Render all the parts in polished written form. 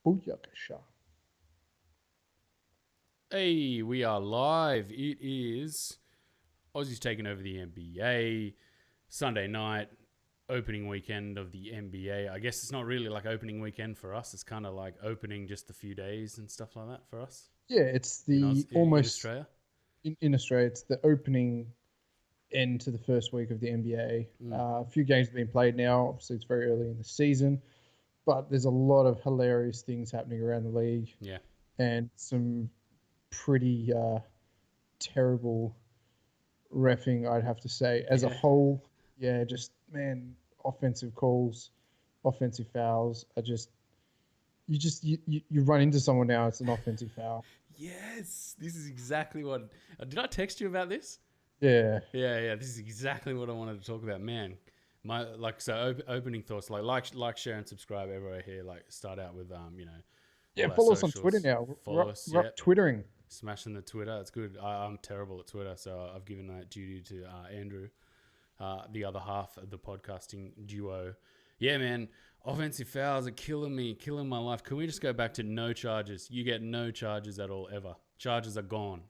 Booyakasha. Hey, we are live. It is Aussies taking over the NBA. Sunday night, opening weekend of the NBA. I guess it's not really like opening weekend for us. It's kind of like opening just a few days and stuff like that for us Yeah, it's in the in almost Australia. in Australia, it's the opening end to the first week of the NBA. Mm, A few games have been played now. Obviously, it's very early in the season, but there's a lot of hilarious things happening around the league yeah. and some pretty terrible reffing, I'd have to say. As a Yeah. whole, yeah, just, man, offensive calls, offensive fouls are you run into someone now, it's an offensive foul. Yes. This is exactly what. Did I text you about this? Yeah. Yeah. This is exactly what I wanted to talk about, man. My opening thoughts like share and subscribe everywhere here. Like start out with Yeah, all our follow us on Twitter socials. now. Follow us. We're Yeah. up twittering. Smashing the Twitter. It's good. I'm terrible at Twitter, so I've given that duty to Andrew, the other half of the podcasting duo. Yeah, man. Offensive fouls are killing me, killing my life. Can we just go back to no charges? You get no charges at all, ever. Charges are gone.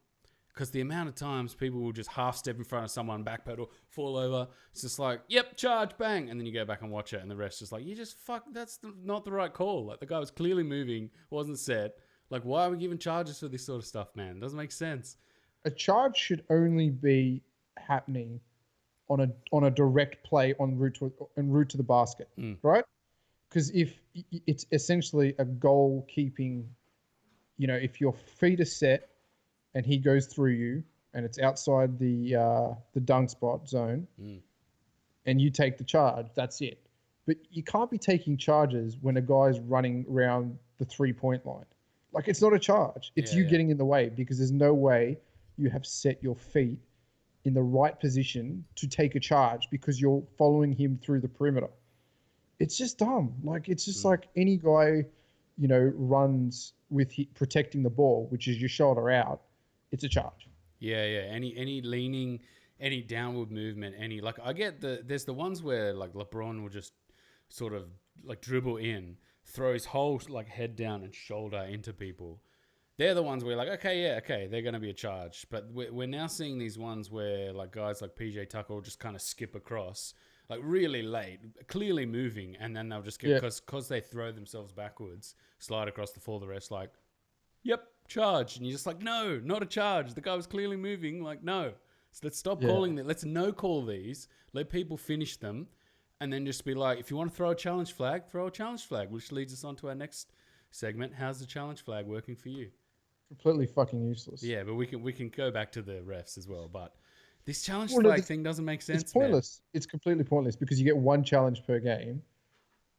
Because the amount of times people will just half step in front of someone, backpedal, fall over. It's just like, yep, charge, bang. And then you go back and watch it, and the rest just like, you just that's not the right call. Like, the guy was clearly moving, wasn't set. Like, why are we giving charges for this sort of stuff, man? It doesn't make sense. A charge should only be happening on a direct play en route to the basket, Mm. right? Because if it's essentially a goal keeping, if your feet are set and he goes through you and it's outside the dunk spot zone Mm. and you take the charge, that's it. But you can't be taking charges when a guy's running around the 3 point line. Like, it's not a charge. It's Yeah, you yeah. getting in the way because there's no way you have set your feet in the right position to take a charge because you're following him through the perimeter. It's just dumb. Like, it's just Mm. like any guy, runs with protecting the ball, which is your shoulder out. It's a charge. Yeah. Any leaning, any downward movement, any like I get there's the ones where like LeBron will just sort of like dribble in, throw his whole like head down and shoulder into people. They're the ones where you're like, okay, yeah, okay, they're going to be a charge. But we're now seeing these ones where like guys like PJ Tucker will just kind of skip across, like really late, clearly moving, and then they'll just get Yeah, because they throw themselves backwards, slide across the floor. The rest like, yep, charge, and you're just like, no, not a charge. The guy was clearly moving. Like, no, so let's stop yeah, calling that. Let's no call these. Let people finish them, and then just be like, if you want to throw a challenge flag, throw a challenge flag, which leads us on to our next segment. How's the challenge flag working for you? completely fucking useless. Yeah, but we can go back to the refs as well. But this challenge Well, flag thing doesn't make it's sense, man. pointless. It's completely pointless because you get one challenge per game,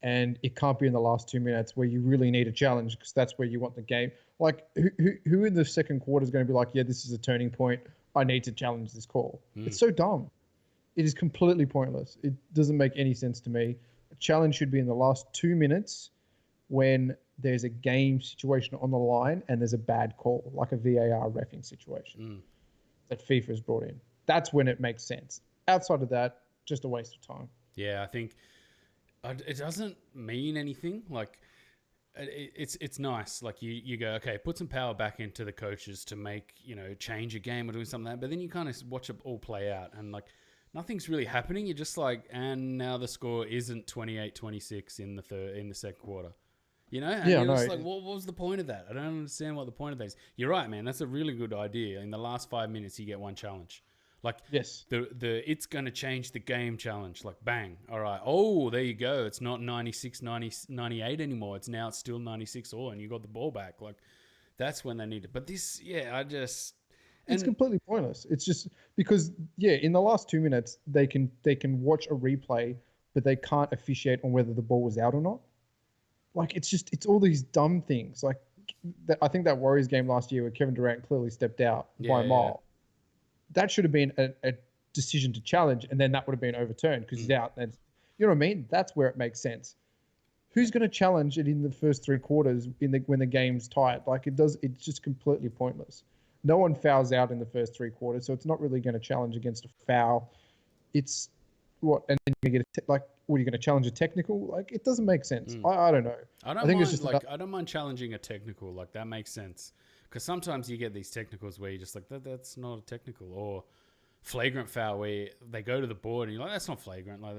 and it can't be in the last 2 minutes where you really need a challenge because that's where you want the game. Like, who in the second quarter is going to be like, yeah, this is a turning point. I need to challenge this call. Mm. It's so dumb. It is completely pointless. It doesn't make any sense to me. A challenge should be in the last 2 minutes when there's a game situation on the line and there's a bad call, like a VAR reffing situation Mm. that FIFA has brought in. That's when it makes sense. Outside of that, just a waste of time. Yeah, I think it doesn't mean anything. Like it's nice. Like you go, okay, put some power back into the coaches to make change a game or doing something like that. But then you kind of watch it all play out, and like nothing's really happening. You're just like, and now the score isn't 28-26 in the second quarter. And Yeah, you're no, just like, what was the point of that? I don't understand what the point of that is. You're right, man. That's a really good idea. In the last 5 minutes, you get one challenge. Like yes, the it's going to change the game challenge. Like, bang. All right. Oh, there you go. It's not 96, 90, 98 anymore. It's still 96 all, and you got the ball back. Like, that's when they need it. But this, yeah, it's and completely pointless. It's just because, yeah, in the last 2 minutes they can watch a replay, but they can't officiate on whether the ball was out or not. Like, it's all these dumb things. Like, I think that Warriors game last year where Kevin Durant clearly stepped out by a yeah. mile. That should have been a decision to challenge, and then that would have been overturned because he's Mm. out. And you know what I mean? That's where it makes sense. Who's going to challenge it in the first three quarters when the game's tight? Like, it does. It's just completely pointless. No one fouls out in the first three quarters, so it's not really going to challenge against a foul. It's what, and then you get like what are you going to challenge a technical? Like, it doesn't make sense. I don't know. I I don't think mind it's just I don't mind challenging a technical. Like that makes sense because sometimes you get these technicals where you're just like that's not a technical, or flagrant foul where they go to the board and you're like that's not flagrant, like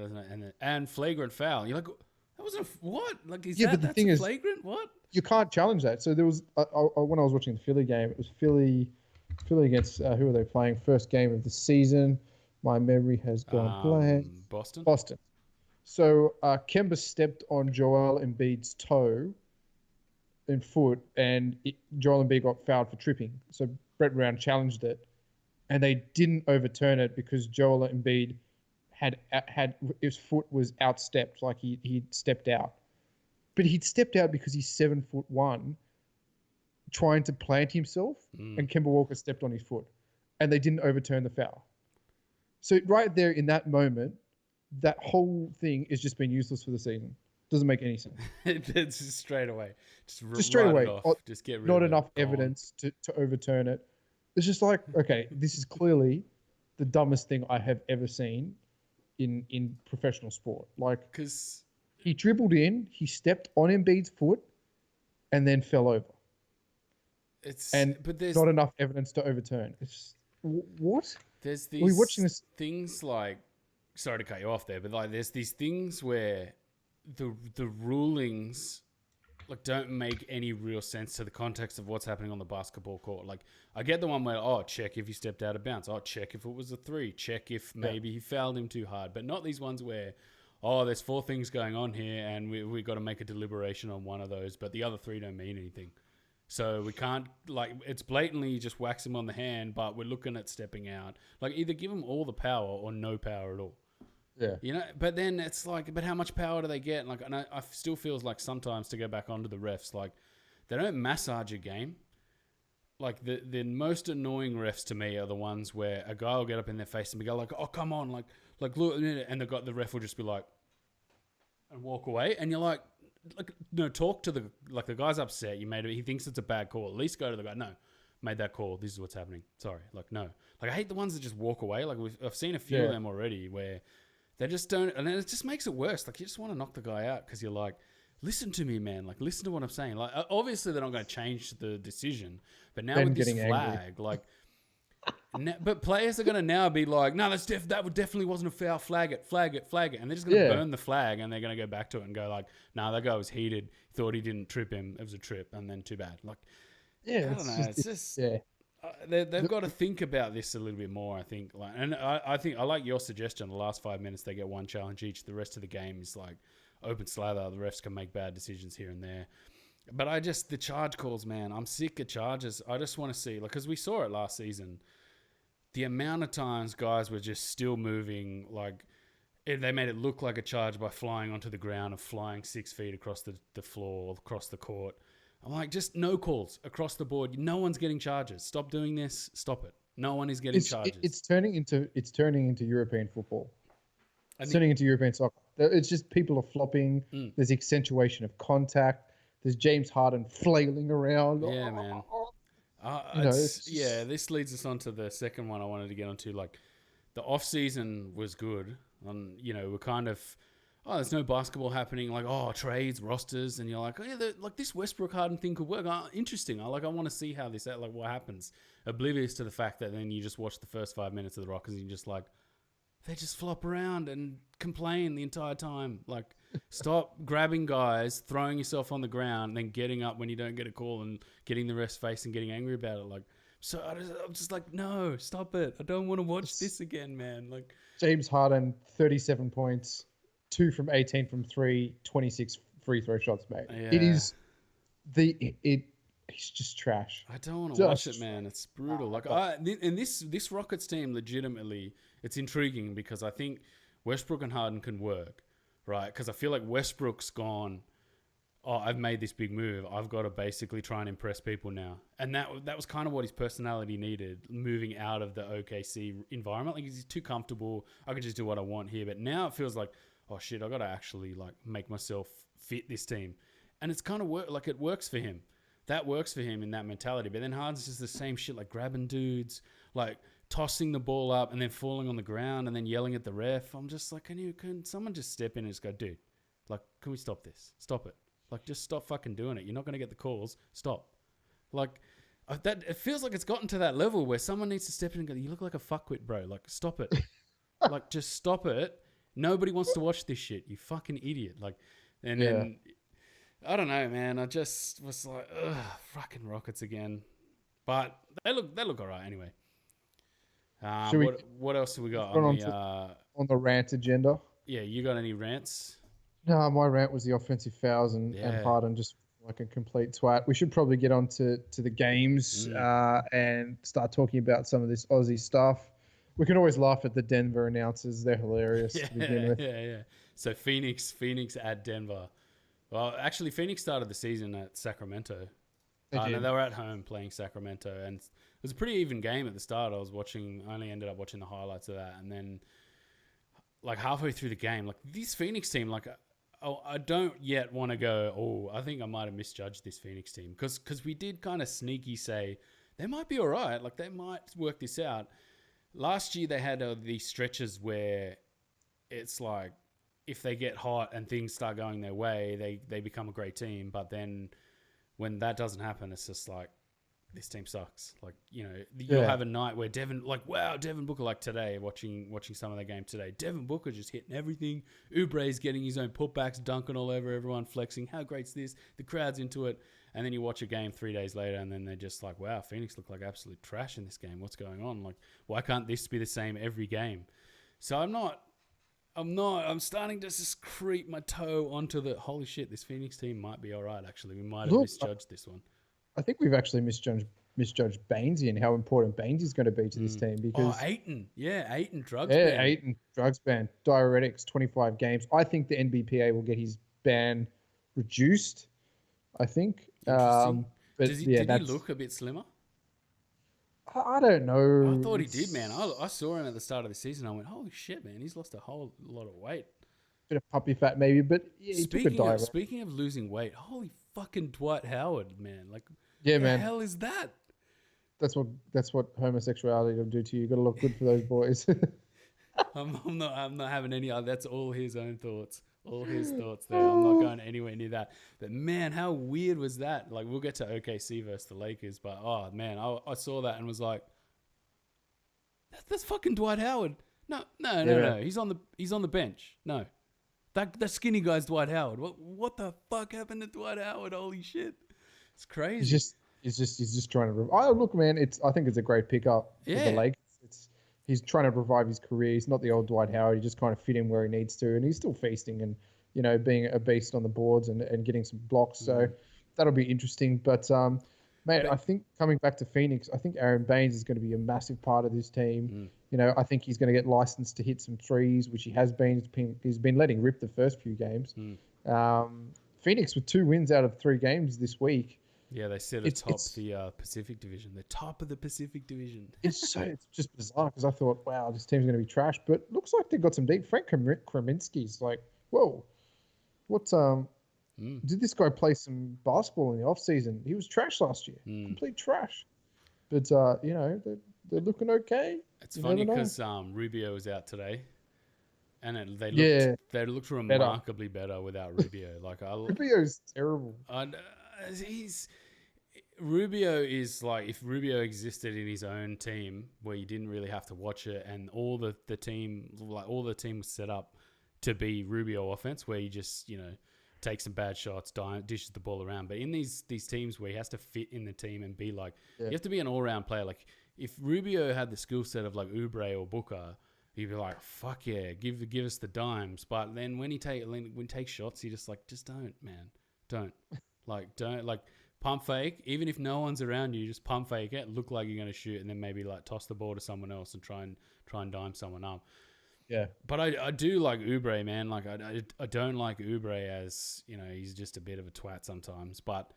and flagrant foul. You're like that wasn't what? Like but the thing a is, flagrant? What? you can't challenge that. So there was when I was watching the Philly game, it was Philly against who are they playing? First game of the season. My memory has gone blank. Boston. Boston. So Kemba stepped on Joel Embiid's toe and foot, and Joel Embiid got fouled for tripping. So Brett Brown challenged it, and they didn't overturn it because Joel Embiid had his foot was outstepped, like he'd stepped out. But he'd stepped out because he's 7'1", trying to plant himself, and Kemba Walker stepped on his foot, and they didn't overturn the foul. So right there in that moment, that whole thing has just been useless for the season. Doesn't make any sense. It's just straight away. Just straight away. Just get rid not of enough it. evidence to overturn it. It's just like, okay, this is clearly the dumbest thing I have ever seen in professional sport. Like, because he dribbled in, he stepped on Embiid's foot, and then fell over. But there's not enough evidence to overturn. It's what? There's these. Are we watching this? Things like, sorry to cut you off there, but like there's these things where the rulings like don't make any real sense to the context of what's happening on the basketball court. Like I get the one where check if he stepped out of bounds, check if it was a 3, check if maybe he fouled him too hard, but not these ones where there's 4 things going on here and we got to make a deliberation on one of those, but the other 3 don't mean anything. So we can't, like, it's blatantly just wax him on the hand, but we're looking at stepping out. Like, either give him all the power or no power at all. Yeah. You know, but then it's like, but how much power do they get? Like, and I still feels like sometimes to go back onto the refs, like, they don't massage a game. Like, the most annoying refs to me are the ones where a guy will get up in their face and be like, oh, come on, like look, and the ref will just be like, and walk away, and you're like, no, talk to the guy's upset. He thinks it's a bad call. At least go to the guy. No, made that call. This is what's happening. Sorry. Like, no. Like, I hate the ones that just walk away. Like, I've seen a few of them already where they just don't, and then it just makes it worse. Like, you just want to knock the guy out because you're like, listen to me, man. Like, listen to what I'm saying. Like, obviously they're not going to change the decision, but now with this flag, like. But players are going to now be like, no, that definitely wasn't a foul. Flag it. And they're just going to burn the flag, and they're going to go back to it and go like, no, that guy was heated. Thought he didn't trip him. It was a trip, and then too bad. Like, I don't know. It's just they've got to think about this a little bit more, I think. Like, and I think I like your suggestion. The last 5 minutes they get one challenge each. The rest of the game is like open slather. The refs can make bad decisions here and there. But the charge calls, man. I'm sick of charges. I just want to see, like, because we saw it last season. The amount of times guys were just still moving, like they made it look like a charge by flying onto the ground and flying 6 feet across the floor, across the court. I'm like, just no calls across the board. No one's getting charges. Stop doing this. Stop it. No one is getting charges. It's turning into European football. It's turning into European soccer. It's just people are flopping. There's accentuation of contact. There's James Harden flailing around. Yeah, man. This leads us on to the second one I wanted to get onto. Like, the off season was good. We're kind of, there's no basketball happening. Like, trades, rosters, and you're like, this Westbrook Harden thing could work. Interesting. I want to see how what happens. Oblivious to the fact that then you just watch the first 5 minutes of the Rockets and you're just like, they just flop around and complain the entire time. Like, stop grabbing guys, throwing yourself on the ground, and then getting up when you don't get a call and getting the ref's face and getting angry about it. Like, so I'm just like, no, stop it. I don't want to watch this again, man. Like, James Harden, 37 points, 2 from 18 from 3, 26 free throw shots, mate. Yeah. It is he's just trash. I don't want to watch it, man. It's brutal. Like, and this Rockets team, legitimately, it's intriguing because I think Westbrook and Harden can work, right? Because I feel like Westbrook's gone, I've made this big move. I've got to basically try and impress people now. And that was kind of what his personality needed, moving out of the OKC environment. Like, he's too comfortable. I can just do what I want here. But now it feels like, oh shit, I got to actually like make myself fit this team. And it's kind of it works for him. That works for him in that mentality. But then Harden's just the same shit, like grabbing dudes, like tossing the ball up and then falling on the ground and then yelling at the ref. I'm just like, can someone just step in and just go, dude, like, can we stop this? Stop it. Like, just stop fucking doing it. You're not going to get the calls. Stop. Like, that it feels like it's gotten to that level where someone needs to step in and go, you look like a fuckwit, bro. Like, stop it. Like, just stop it. Nobody wants to watch this shit. You fucking idiot. Like, and then, I don't know, man. I just was like, ugh, fucking Rockets again. But they look all right anyway. What else have we got on the rant agenda? Yeah, you got any rants? No, my rant was the offensive fouls and Harden just like a complete twat. We should probably get on to the games and start talking about some of this Aussie stuff. We can always laugh at the Denver announcers. They're hilarious to begin with. Yeah. So Phoenix at Denver. Well, actually, Phoenix started the season at Sacramento. No, they were at home playing Sacramento, and it was a pretty even game at the start. I only ended up watching the highlights of that, and then like halfway through the game, like this Phoenix team, like I don't yet want to go, I think I might have misjudged this Phoenix team because we did kind of sneaky say they might be all right, like they might work this out. Last year they had these stretches where it's like if they get hot and things start going their way, they become a great team, but then when that doesn't happen, it's just like, this team sucks. Like, you'll have a night where Devin Booker, like today, watching some of the game today, Devin Booker just hitting everything. Oubre's getting his own putbacks, dunking all over everyone, flexing. How great's this? The crowd's into it. And then you watch a game 3 days later, and then they're just like, wow, Phoenix look like absolute trash in this game. What's going on? Like, why can't this be the same every game? So I'm starting to just creep my toe onto the, holy shit, this Phoenix team might be all right, actually. We might have misjudged this one. I think we've actually misjudged Bainesy and how important Bainesy is going to be to this team because... Ayton. Yeah, Ayton drugs ban. Yeah, Ayton drugs ban. Diuretics, 25 games. I think the NBPA will get his ban reduced, I think. Interesting. Did he look a bit slimmer? I don't know. I thought he did, man. I saw him at the start of the season. I went, holy shit, man. He's lost a whole lot of weight. Bit of puppy fat maybe, but yeah, he took a dive. Speaking of losing weight, holy fucking Dwight Howard, man. Like, man. The hell is that? That's what homosexuality will do to you. You got to look good for those boys. I'm not having any. That's all his own thoughts. All his thoughts there. I'm not going anywhere near that. But man, how weird was that? Like, we'll get to OKC versus the Lakers, but oh man, I saw that and was like, that's fucking Dwight Howard. No. He's on the bench. No, that skinny guy's Dwight Howard. What the fuck happened to Dwight Howard? Holy shit, it's crazy. He's just trying to. Oh look, man, I think it's a great pickup for the Lakers. He's trying to revive his career. He's not the old Dwight Howard. He just kind of fit in where he needs to, and he's still feasting and being a beast on the boards and getting some blocks. So that'll be interesting. But mate, I think coming back to Phoenix, I think Aaron Baines is going to be a massive part of this team. I think he's going to get licensed to hit some threes, which he has been. He's been letting rip the first few games. Phoenix with 2 wins out of 3 games this week. Yeah, they sit atop the Pacific Division. The top of the Pacific Division. It's just bizarre because I thought, wow, this team's going to be trash. But looks like they've got some deep. Frank Kaminsky's like, whoa, did this guy play some basketball in the off-season? He was trash last year. Complete trash. But, they're looking okay. It's funny because Rubio was out today. And they looked remarkably better without Rubio. Rubio's terrible. Rubio is like, if Rubio existed in his own team where you didn't really have to watch it, and all the team was set up to be Rubio offense, where you just takes some bad shots, dishes the ball around. But in these teams where he has to fit in the team and be like, you have to be an all-round player. Like if Rubio had the skill set of like Oubre or Booker, you'd be like, fuck yeah, give us the dimes. But then when he takes shots, you just don't, man, don't. Don't pump fake. Even if no one's around you, just pump fake it, look like you're going to shoot, and then maybe like toss the ball to someone else and try and dime someone up. Yeah. But I do like Oubre, man. Like I don't like Oubre as, he's just a bit of a twat sometimes, but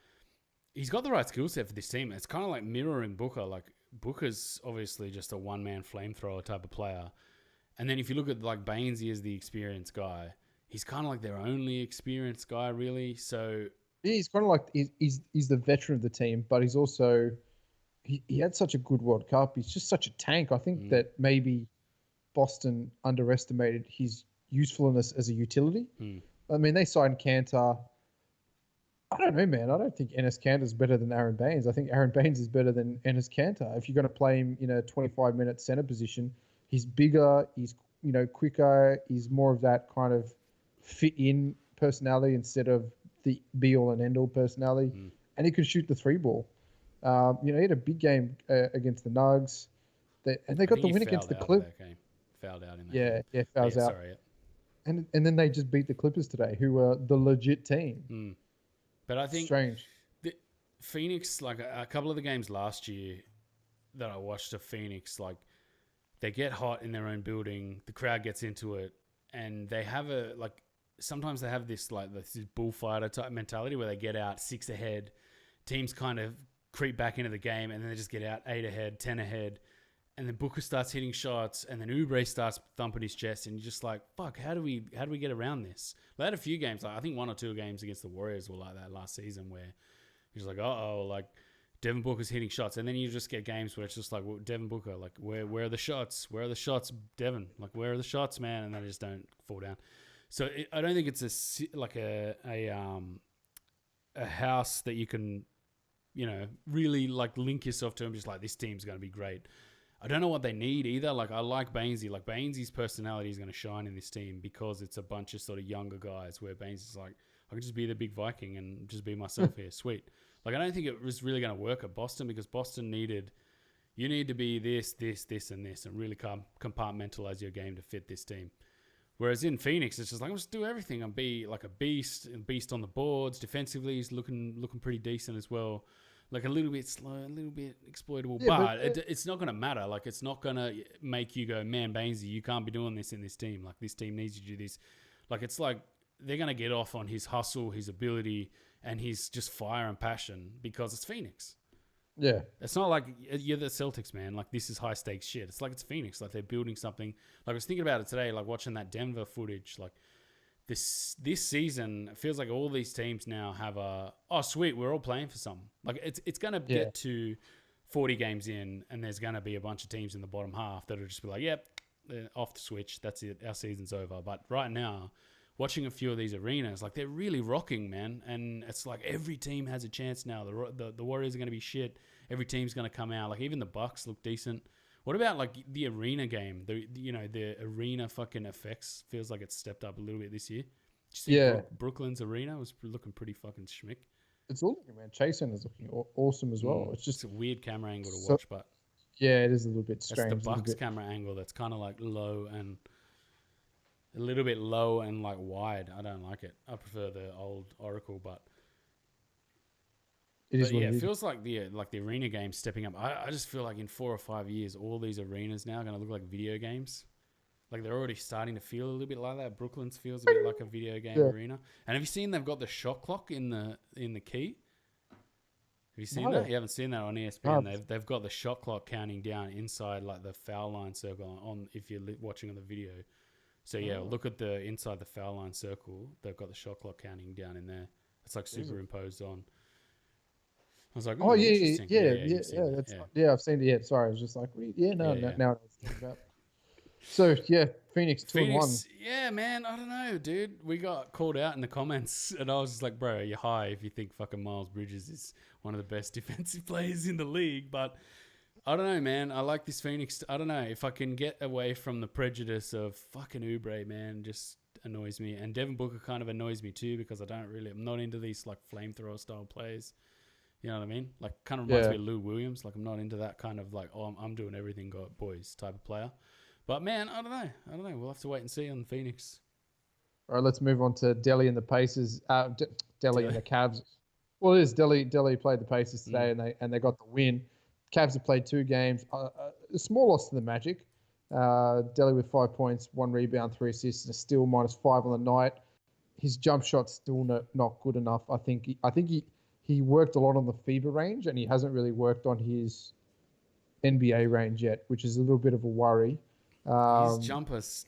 he's got the right skill set for this team. It's kind of like mirroring Booker. Like Booker's obviously just a one-man flamethrower type of player. And then if you look at like Bainesy as the experienced guy, he's kind of like their only experienced guy, really. So yeah, he's kind of like he's the veteran of the team, but he's also he had such a good World Cup. He's just such a tank. I think Mm. that maybe Boston underestimated his usefulness as a utility. Mm. I mean, they signed Kanter. I don't know, man. I don't think Enes Kanter is better than Aaron Baines. I think Aaron Baines is better than Enes Kanter. If you're going to play him in a 25-minute center position, he's bigger, he's quicker, he's more of that kind of fit-in personality instead of the be-all and end-all personality, and he could shoot the three ball. He had a big game against the Nugs, and they I got think the he win against fouled the out of Clippers. that game. Fouled out in that Yeah, game. yeah, But fouls yeah, out, sorry. Yeah. and then they just beat the Clippers today, who were the legit team. Mm. But I think Strange. the Phoenix, like a couple of the games last year that I watched of Phoenix, like they get hot in their own building, the crowd gets into it, and they have sometimes they have this bullfighter type mentality where they get out 6 ahead, teams kind of creep back into the game, and then they just get out 8 ahead, 10 ahead, and then Booker starts hitting shots, and then Oubre starts thumping his chest, and you're just like, fuck, how do we get around this? They had a few games, I think 1 or 2 games against the Warriors were like that last season, where he's like, Devin Booker's hitting shots, and then you just get games where it's just like, well, Devin Booker, like, where are the shots? Where are the shots, Devin? Like, where are the shots, man? And they just don't fall down. So I don't think it's a house that you can, really like link yourself to, and just like, this team's going to be great. I don't know what they need either. Like, I like Bainesy. Like, Bainesy's personality is going to shine in this team because it's a bunch of sort of younger guys where Bainesy's like, I can just be the big Viking and just be myself here. Sweet. Like, I don't think it was really going to work at Boston because Boston you need to be this, and this, and really compartmentalize your game to fit this team. Whereas in Phoenix, it's just like, I'll just do everything. I'll be like a beast on the boards. Defensively, he's looking pretty decent as well. Like a little bit slow, a little bit exploitable, but it's not going to matter. Like, it's not going to make you go, man, Bainesy, you can't be doing this in this team. Like, this team needs you to do this. Like, it's like they're going to get off on his hustle, his ability, and his just fire and passion because it's Phoenix. Yeah. It's not like you're the Celtics, man. Like, this is high stakes shit. It's like it's Phoenix. Like, they're building something. Like, I was thinking about it today, like watching that Denver footage. Like, this season, it feels like all these teams now have sweet, we're all playing for something. Like, it's going to get to 40 games in, and there's going to be a bunch of teams in the bottom half that'll just be like, yep, off the switch. That's it. Our season's over. But right now, watching a few of these arenas, like, they're really rocking, man. And it's like every team has a chance now. The Warriors are going to be shit. Every team's going to come out. Like, even the Bucks look decent. What about like the arena game? The arena fucking effects feels like it's stepped up a little bit this year. Did you see Brooklyn's arena was looking pretty fucking schmick. It's all looking, man. Chasen is looking awesome as well. It's a weird camera angle to watch, but yeah, it is a little bit strange. That's the Bucks camera angle that's kind of like low and a little bit low and like wide. I don't like it. I prefer the old Oracle, but it feels like the arena game's stepping up. I just feel like in 4 or 5 years, all these arenas now are going to look like video games. Like, they're already starting to feel a little bit like that. Brooklyn's feels a bit like a video game arena. And have you seen they've got the shot clock in the key? Have you seen that? You haven't seen that on ESPN. They've got the shot clock counting down inside like the foul line circle on if you're watching on the video. So look at the inside the foul line circle. They've got the shot clock counting down in there. It's like superimposed on. I was like, oh yeah, yeah. I've seen it. Yeah, sorry, I was just like, now I was thinking about. So yeah, Phoenix 2-1. Yeah, man, I don't know, dude. We got called out in the comments, and I was just like, bro, you're high if you think fucking Miles Bridges is one of the best defensive players in the league. But I don't know, man. I like this Phoenix. I don't know if I can get away from the prejudice of fucking Oubre, man. Just annoys me, and Devin Booker kind of annoys me too because I'm not into these like flamethrower style players. You know what I mean? Like, kind of reminds me of Lou Williams. Like, I'm not into that kind of like, I'm doing everything, boys type of player. But man, I don't know. We'll have to wait and see on Phoenix. All right, let's move on to Delhi and the Pacers. Delhi and the Cavs. Well, it is Delhi. Delhi played the Pacers today, and they got the win. Cavs have played 2 games. A small loss to the Magic. Delhi with 5 points, 1 rebound, 3 assists, and a steal, -5 on the night. His jump shot's still not good enough. I think he worked a lot on the fever range, and he hasn't really worked on his NBA range yet, which is a little bit of a worry. His jumper's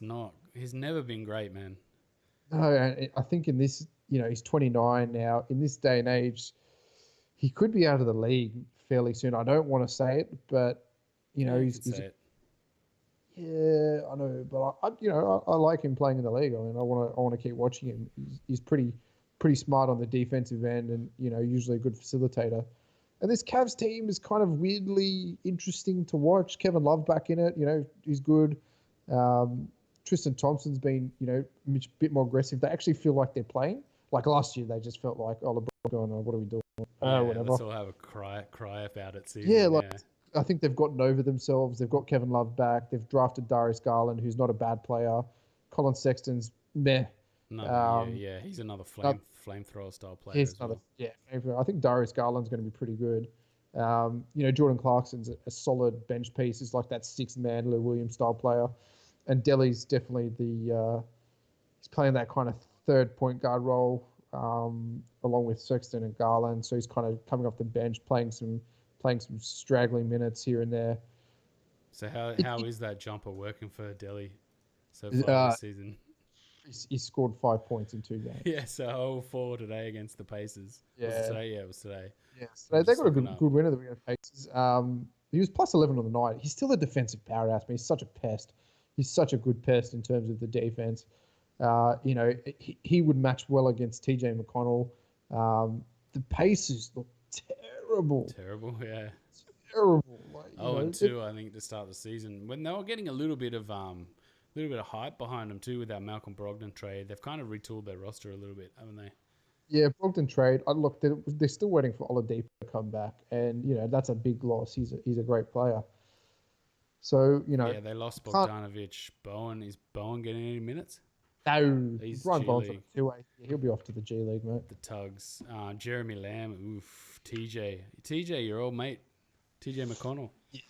he's never been great, man. No, I think in this, he's 29 now. In this day and age, he could be out of the league fairly soon. I don't want to say it, but You he's could say it. yeah, I know, but I like him playing in the league. I mean, I want to keep watching him. He's pretty smart on the defensive end, and usually a good facilitator. And this Cavs team is kind of weirdly interesting to watch. Kevin Love back in it, he's good. Tristan Thompson's been, a bit more aggressive. They actually feel like they're playing. Like last year, they just felt like, oh, LeBron going, oh, what are we doing? Yeah, Whatever. let's all have a cry about it season. Yeah, like I think they've gotten over themselves. They've got Kevin Love back. They've drafted Darius Garland, who's not a bad player. Colin Sexton's meh. Yeah, he's another flamethrower style player as well. I think Darius Garland's going to be pretty good. Jordan Clarkson's a solid bench piece. He's like that sixth man, Lou Williams style player. And Delhi's definitely he's playing that kind of third point guard role, along with Sexton and Garland. So he's kind of coming off the bench, playing some straggling minutes here and there. So how is that jumper working for Delhi so far this season? He scored 5 points in 2 games. Yeah, so 0-4 today against the Pacers. Yeah. Was it today? Yeah, it was today. Yeah, so they got a good win at the Pacers. He was plus 11 on the night. He's still a defensive powerhouse, but he's such a pest. He's such a good pest in terms of the defense. He would match well against TJ McConnell. The Pacers look terrible. Terrible, yeah. Terrible. And 2, I think, to start the season. When they were getting a little bit of hype behind them too with that Malcolm Brogdon trade. They've kind of retooled their roster a little bit, haven't they? Yeah, Brogdon trade. Look, they're still waiting for Oladipo to come back, and that's a big loss. He's a great player. So yeah, they lost Bogdanovic. Bowen, is Bowen getting any minutes? No, he's Brian Bowen's on a 2-way. Yeah, he'll be off to the G League, mate. The Tugs, Jeremy Lamb, oof, TJ, your old mate, TJ McConnell. Yeah.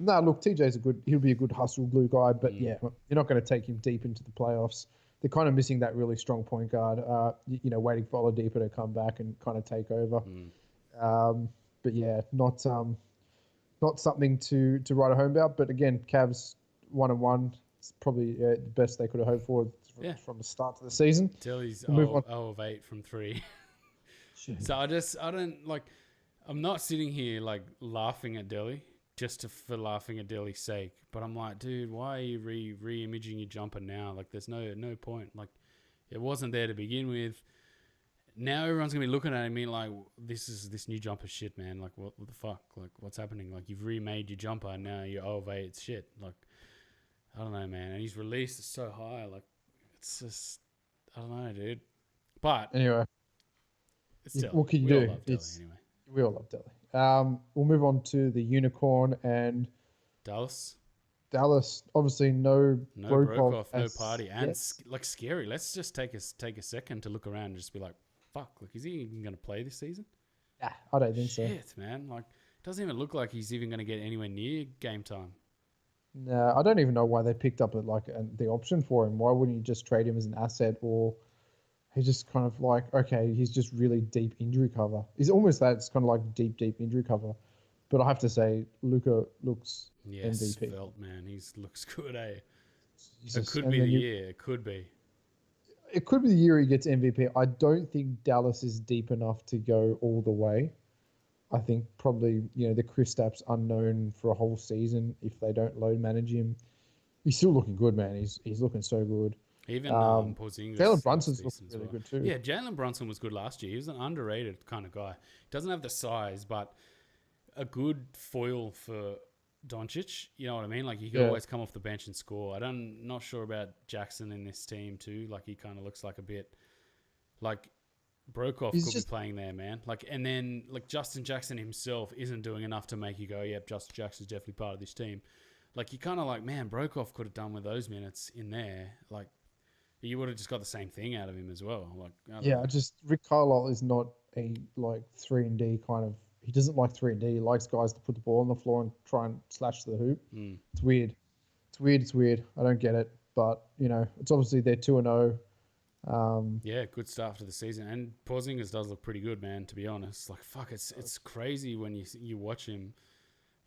No, look, he'll be a good hustle glue guy, but you're not going to take him deep into the playoffs. They're kind of missing that really strong point guard, waiting for Oladipo to come back and kind of take over. But yeah, not something to write a home about. But again, Cavs 1-1. It's probably the best they could have hoped for from the start of the season. Delhi's 0 of 8 from 3. So I'm not sitting here like laughing at Delhi for laughing at Delhi's sake. But I'm like, dude, why are you re-imaging your jumper now? Like, there's no point. Like, it wasn't there to begin with. Now everyone's going to be looking at me like, this new jumper shit, man. Like, what the fuck? Like, what's happening? Like, you've remade your jumper and now you're 0 of 8. It's shit. Like, I don't know, man. And his release is so high. Like, it's just, I don't know, dude. But anyway, what can you do? We all love Delhi. We'll move on to the Unicorn and Dallas. Obviously, no Brokoff, no party, and scary. Let's just take a second to look around and just be like, fuck, like, is he even going to play this season? Nah, I don't think so. Shit, man. Like, it doesn't even look like he's even going to get anywhere near game time. No, I don't even know why they picked up the option for him. Why wouldn't you just trade him as an asset? Or he's just kind of like, okay, he's just really deep injury cover. He's almost that. It's kind of like deep injury cover. But I have to say, Luka looks MVP. Felt, man. He looks good, eh? It could be the year. It could be. It could be the year he gets MVP. I don't think Dallas is deep enough to go all the way. I think probably, the Kristaps unknown for a whole season if they don't load manage him. He's still looking good, man. He's looking so good. Even Porzingis. Jalen Brunson's looking really good too. Yeah, Jalen Brunson was good last year. He was an underrated kind of guy. Doesn't have the size, but a good foil for Doncic. You know what I mean? Like, he could always come off the bench and score. Not sure about Jackson in this team too. Like, he kind of looks like a bit like Brokoff could be playing there, man. Like, and then like Justin Jackson himself isn't doing enough to make you go, yep, Justin Jackson's definitely part of this team. Like, you kind of like, man, Brokoff could have done with those minutes in there. Like, you would have just got the same thing out of him as well. Like, Rick Carlisle is not a 3-and-D kind of. He doesn't like 3-and-D. He likes guys to put the ball on the floor and try and slash to the hoop. It's weird. It's weird. I don't get it, but it's obviously they're 2-0. Good start to the season, and Porzingis does look pretty good, man. To be honest, like, fuck, it's crazy when you watch him.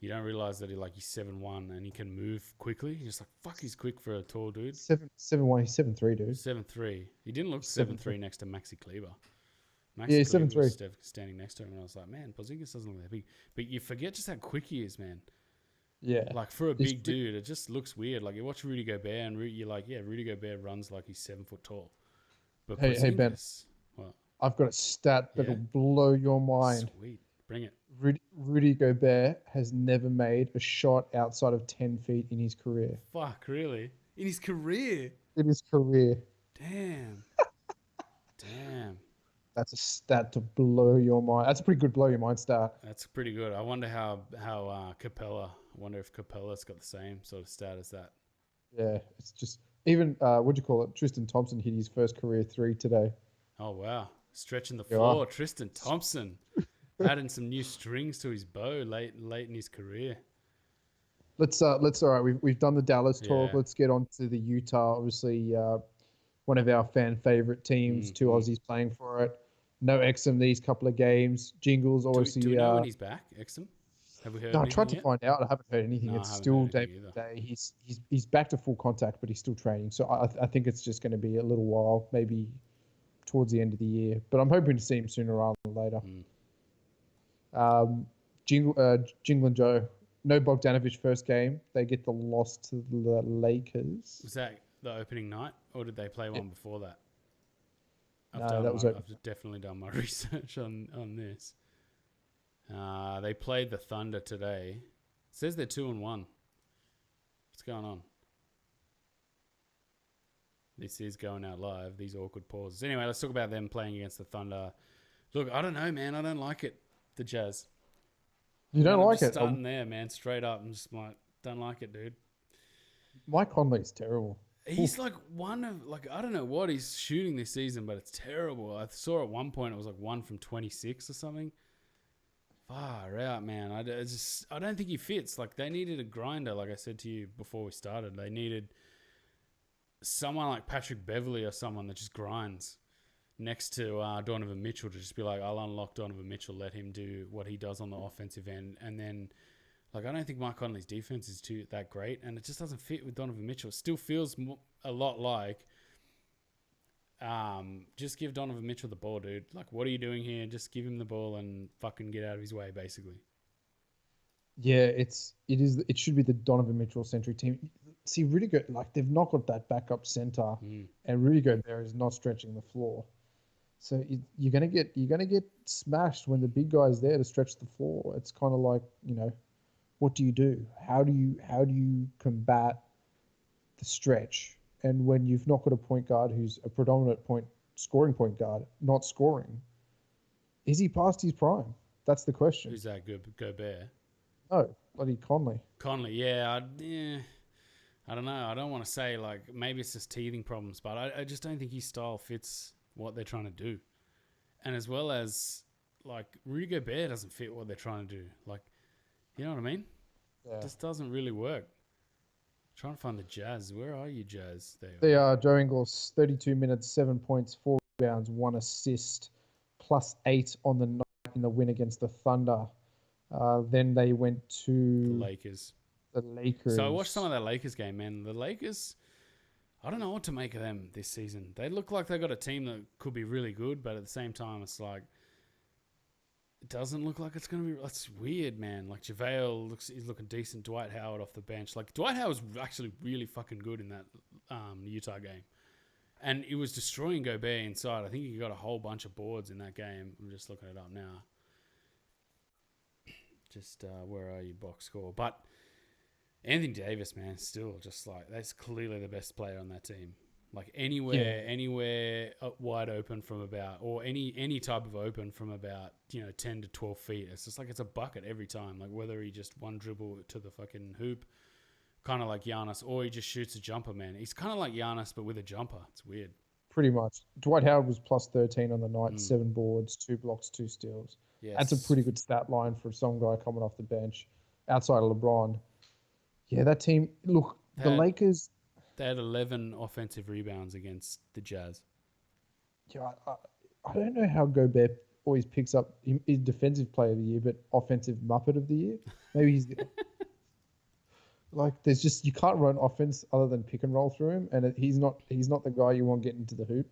You don't realize that he's 7'1" and he can move quickly. You're just like, fuck, he's quick for a tall dude. 7'1", he's 7'3", dude. 7'3". He didn't look 7'3" next to Maxi Kleber. Max Yeah, Kleber 7'3". was standing next to him, and I was like, man, Porzingis doesn't look that big. But you forget just how quick he is, man. Yeah. Like, for a He's big dude, it just looks weird. Like, you watch Rudy Gobert, and you're like, yeah, Rudy Gobert runs like he's 7 foot tall. But Hey Ben, Porzingis, well, I've got a stat that'll yeah, blow your mind. sweet. Bring it. Rudy Gobert has never made a shot outside of 10 feet in his career. Fuck, really? In his career? In his career. Damn. Damn. That's a stat to blow your mind. That's a pretty good blow your mind stat. That's pretty good. I wonder how Capella. I wonder if Capella's got the same sort of stat as that. Yeah, it's just even what do you call it? Tristan Thompson hit his first career 3 today. Oh wow, stretching the floor, Tristan Thompson, adding some new strings to his bow late in his career. Let's all right. We've done the Dallas talk. Yeah. Let's get on to the Utah. Obviously, one of our fan favorite teams. 2 Aussies playing for it. No Exum these couple of games. Jingles obviously. Do we know when he's back, Exum? Have we heard? No, I tried to yet? find out. I haven't heard anything. No, it's still day by day. He's back to full contact, but he's still training. So I think it's just going to be a little while, maybe towards the end of the year. But I'm hoping to see him sooner rather than later. Jingle and Joe. No Bogdanovich first game. They get the loss to the Lakers. Was that the opening night, or did they play one before that? I've definitely done my research on this. They played the Thunder today. It says they're 2-1. What's going on? This is going out live. These awkward pauses. Anyway, let's talk about them playing against the Thunder. Look, I don't know, man. I don't like it. The Jazz. You don't like it? Starting there, man. Straight up. I'm just like, don't like it, dude. Mike Conley's terrible. He's like one of, like, I don't know what he's shooting this season, but it's terrible. I saw at one point it was like 1 from 26 or something. Far out, man. I don't think he fits. Like, they needed a grinder, like I said to you before we started. They needed someone like Patrick Beverley or someone that just grinds next to Donovan Mitchell to just be like, I'll unlock Donovan Mitchell, let him do what he does on the offensive end. And then, like, I don't think Mike Conley's defense is that great, and it just doesn't fit with Donovan Mitchell. It still feels a lot like, just give Donovan Mitchell the ball, dude. Like, what are you doing here? Just give him the ball and fucking get out of his way, basically. Yeah, it should be the Donovan Mitchell centric team. See, Rudy Gobert, like, they've not got that backup center, and Rudy Gobert is not stretching the floor. So you're gonna get smashed when the big guy's there to stretch the floor. It's kind of like, what do you do? How do you combat the stretch? And when you've not got a point guard who's a predominant scoring point guard, not scoring, is he past his prime? That's the question. Who's that? Gobert? Oh, bloody Conley. Yeah. I don't know. I don't want to say, like, maybe it's just teething problems, but I just don't think his style fits what they're trying to do. And as well as, like, Rudy Gobert doesn't fit what they're trying to do. Like, you know what I mean? Yeah. It just doesn't really work. Trying to find the Jazz. Where are you, Jazz? They are Joe Ingles, 32 minutes, 7 points, 4 rebounds, 1 assist, +8 on the night in the win against the Thunder. Then they went to the Lakers. So I watched some of that Lakers game, man. The Lakers, I don't know what to make of them this season. They look like they got a team that could be really good, but at the same time, it's like, it doesn't look like it's going to be. That's weird, man. Like, JaVale he's looking decent. Dwight Howard off the bench. Like, Dwight Howard was actually really fucking good in that Utah game. And it was destroying Gobert inside. I think he got a whole bunch of boards in that game. I'm just looking it up now. Just, where are you, box score? But Anthony Davis, man, still just like, that's clearly the best player on that team. Like, anywhere wide open from about, or any type of open from about, 10 to 12 feet. It's just like, it's a bucket every time. Like, whether he just one dribble to the fucking hoop, kind of like Giannis, or he just shoots a jumper, man. He's kind of like Giannis, but with a jumper. It's weird. Pretty much. Dwight Howard was +13 on the night, 7 boards, 2 blocks, 2 steals. Yes. That's a pretty good stat line for some guy coming off the bench outside of LeBron. Yeah, that team, look, the Lakers. They had 11 offensive rebounds against the Jazz. Yeah, I don't know how Gobert always picks up. He's defensive player of the year, but offensive Muppet of the year. Maybe he's like, there's just, you can't run offense other than pick and roll through him, and he's not the guy you want getting into the hoop.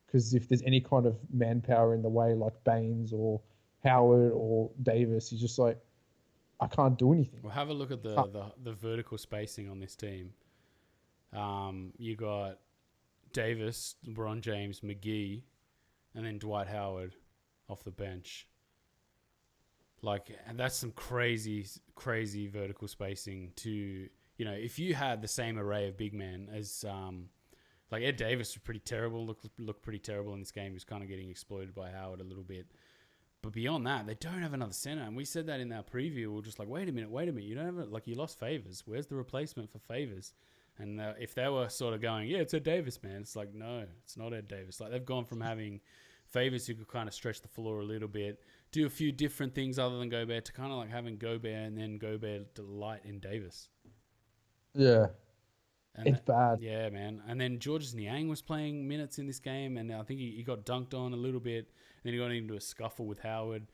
because if there's any kind of manpower in the way, like Baines or Howard or Davis, he's just like, I can't do anything. Well, have a look at the vertical spacing on this team. You got Davis, LeBron James, McGee, and then Dwight Howard off the bench. Like, and that's some crazy vertical spacing to, you know, if you had the same array of big men as, like Ed Davis was pretty terrible, looked pretty terrible in this game. He was kind of getting exploited by Howard a little bit. But beyond that, they don't have another center. And we said that in our preview. We were just like, wait a minute. You don't have like, you lost Favors. Where's the replacement for Favors? And if they were sort of going, yeah, it's Ed Davis, man. It's like, no, it's not Ed Davis. Like, they've gone from having Favors who could kind of stretch the floor a little bit, do a few different things other than Gobert, to kind of like having Gobert and then Gobert delight in Davis. Yeah. And it's bad. Yeah, man. And then Georges Niang was playing minutes in this game, and I think he got dunked on a little bit. And then he got into a scuffle with Howard.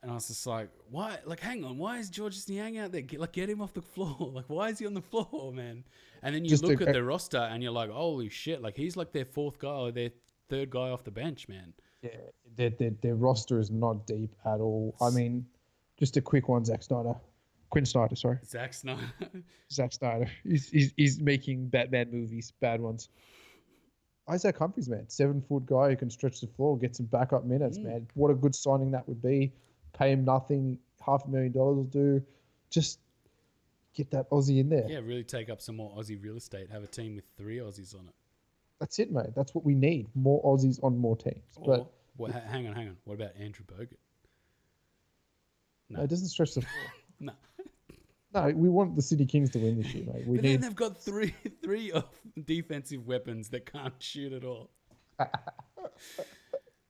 And I was just like, why? Like, hang on. Why is Georges Niang out there? Get him off the floor. Like, why is he on the floor, man? And then you look at the roster, and you're like, holy shit. Like, he's like their fourth guy or their third guy off the bench, man. Yeah, their roster is not deep at all. I mean, just a quick one, Quinn Snyder, sorry. Zack Snyder. He's making Batman movies, bad ones. Isaac Humphries, man, 7-foot guy who can stretch the floor, get some backup minutes, man. What a good signing that would be. Pay him nothing, $500,000 will do. Just get that Aussie in there. Yeah, really take up some more Aussie real estate. Have a team with 3 Aussies on it. That's it, mate. That's what we need. More Aussies on more teams. But hang on. What about Andrew Bogut? No, it doesn't stretch the floor. No. No, we want the Sydney Kings to win this year, mate. Then they've got three defensive weapons that can't shoot at all.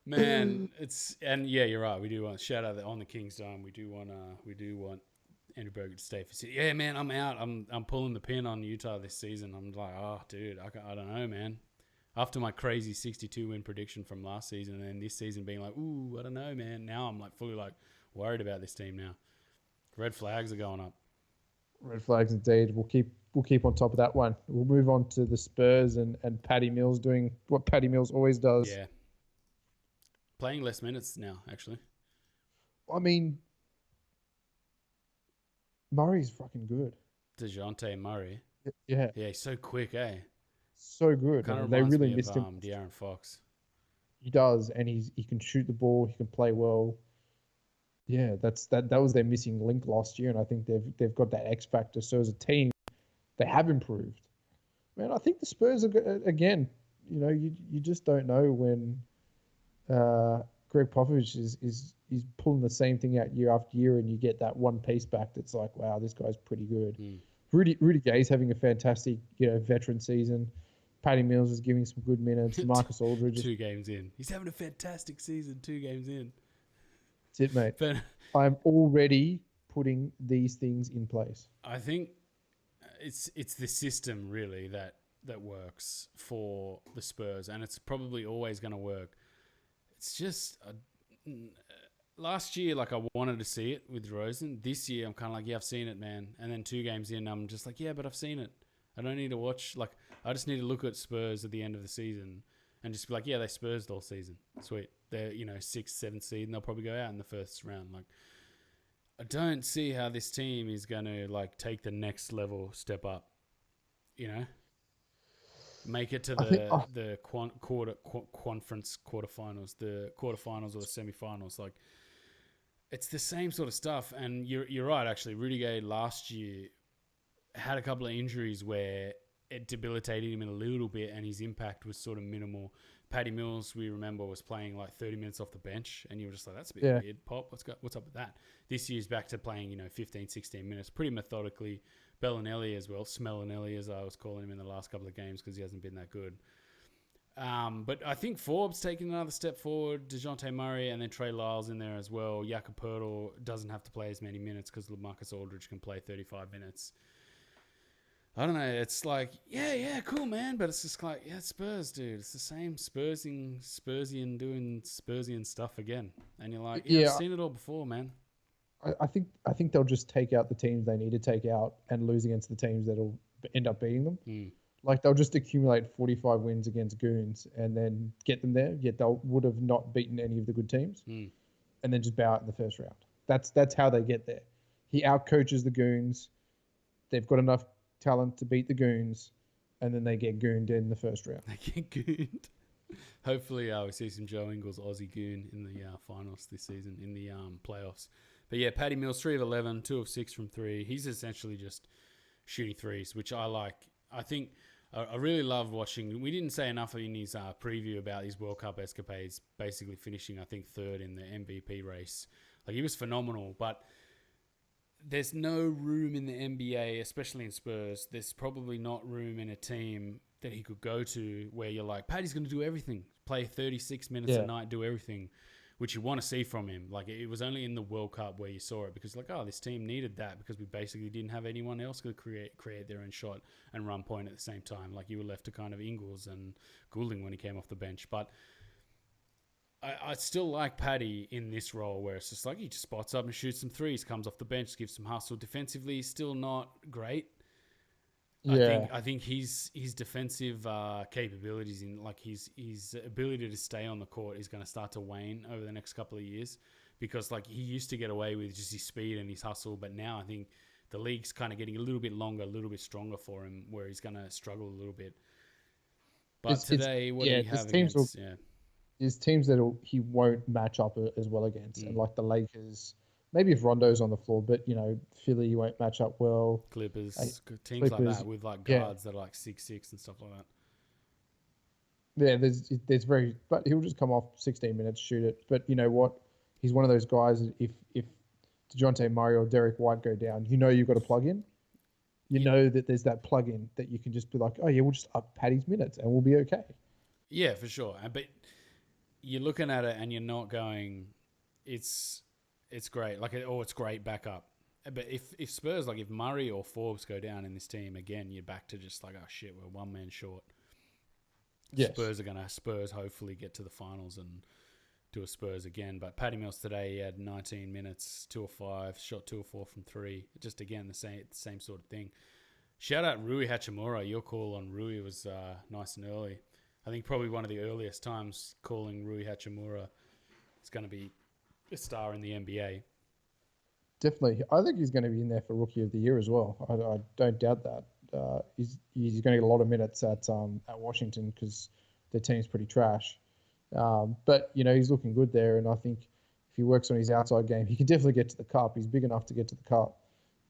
Man, yeah, you're right. We do want shout out on the Kings dome. We do want Andrew Bogut to stay for City. Yeah, man, I'm out. I'm pulling the pin on Utah this season. I'm like, oh, dude, I don't know, man. After my crazy 62 win prediction from last season, and then this season being like, ooh, I don't know, man. Now I'm like fully like worried about this team now. Red flags are going up. Red flags indeed. We'll keep on top of that one. We'll move on to the Spurs and Patty Mills doing what Patty Mills always does. Yeah. Playing less minutes now, actually. I mean, Murray's fucking good. DeJounte Murray. Yeah. Yeah, he's so quick, eh? So good. Kind of they reminds really me missed of him. De'Aaron Fox. He does, and he can shoot the ball. He can play well. Yeah, that was their missing link last year, and I think they've got that X factor. So as a team, they have improved. Man, I think the Spurs are again. You know, you just don't know when Greg Popovich is pulling the same thing out year after year, and you get that one piece back that's like, wow, this guy's pretty good. Rudy Gay's having a fantastic veteran season. Patty Mills is giving some good minutes. Marcus Aldridge 2 games in. He's having a fantastic season. 2 games in. That's it, mate. But I'm already putting these things in place. I think it's the system really that works for the Spurs, and it's probably always going to work. It's just last year, like I wanted to see it with DeRozan. This year, I'm kind of like, yeah, I've seen it, man. And then 2 games in, I'm just like, yeah, but I've seen it. I don't need to watch. Like, I just need to look at Spurs at the end of the season and just be like, yeah, they Spursed all season. Sweet. They're 6th, 7th seed, and they'll probably go out in the first round. Like, I don't see how this team is going to like take the next level step up. Make it to the conference quarterfinals, the quarterfinals or the semifinals. Like, it's the same sort of stuff. And you're right, actually. Rudy Gay last year had a couple of injuries where it debilitated him in a little bit, and his impact was sort of minimal. Patty Mills, we remember, was playing like 30 minutes off the bench, and you were just like, that's a bit weird, Pop. What's up with that? This year's back to playing, 15, 16 minutes, pretty methodically. Bellinelli as well, Smellinelli as I was calling him in the last couple of games because he hasn't been that good. But I think Forbes taking another step forward, DeJounte Murray, and then Trey Lyles in there as well. Jakob Poeltl doesn't have to play as many minutes because LaMarcus Aldridge can play 35 minutes. I don't know. It's like, yeah, cool, man. But it's just like, yeah, Spurs, dude. It's the same Spursian doing Spursian stuff again. And you're like, yeah, I've seen it all before, man. I think they'll just take out the teams they need to take out and lose against the teams that'll end up beating them. Like they'll just accumulate 45 wins against goons and then get them there. Yet they would have not beaten any of the good teams, and then just bow out in the first round. That's how they get there. He outcoaches the goons. They've got enough talent to beat the goons, and then they get gooned in the first round. They get gooned. Hopefully, we see some Joe Ingles Aussie goon in the finals this season, in the playoffs. But yeah, Patty Mills, 3 of 11, 2 of 6 from 3. He's essentially just shooting threes, which I like. I think I really love watching. We didn't say enough in his preview about his World Cup escapades, basically finishing, I think, 3rd in the MVP race. Like, he was phenomenal, but there's no room in the NBA, especially in Spurs. There's probably not room in a team that he could go to where you're like, Paddy's going to do everything, play 36 minutes a night, do everything, which you want to see from him. Like, it was only in the World Cup where you saw it because, like, oh, this team needed that because we basically didn't have anyone else who could create their own shot and run point at the same time. Like, you were left to kind of Ingles and Goulding when he came off the bench. But I still like Paddy in this role where it's just like he just spots up and shoots some threes, comes off the bench, gives some hustle. Defensively, he's still not great. Yeah. I think his defensive capabilities in like his ability to stay on the court is going to start to wane over the next couple of years because like he used to get away with just his speed and his hustle, but now I think the league's kind of getting a little bit longer, a little bit stronger for him, where he's going to struggle a little bit. But today, what do you have against? There's teams that he won't match up as well against, and like the Lakers. Maybe if Rondo's on the floor, but Philly you won't match up well. Clippers, teams like that with like guards that are like 6'6" and stuff like that. Yeah, there's but he'll just come off 16 minutes, shoot it. But you know what? He's one of those guys. If DeJounte Murray or Derek White go down, you've got to plug in. You know that there's that plug in that you can just be like, oh yeah, we'll just up Paddy's minutes and we'll be okay. Yeah, for sure. But you're looking at it and you're not going, it's great, like, or it's great backup. But if Spurs, like if Murray or Forbes go down in this team again, you're back to just like, oh shit, we're one man short. Yes. Spurs are gonna hopefully get to the finals and do a Spurs again. But Patty Mills today, he had 19 minutes, 2 of 5, shot 2 of 4 from 3. Just again the same sort of thing. Shout out Rui Hachimura. Your call on Rui was nice and early. I think probably one of the earliest times calling Rui Hachimura is going to be a star in the NBA. Definitely. I think he's going to be in there for Rookie of the Year as well. I don't doubt that. He's going to get a lot of minutes at Washington because their team's pretty trash. But, he's looking good there, and I think if he works on his outside game, he can definitely get to the cup. He's big enough to get to the cup.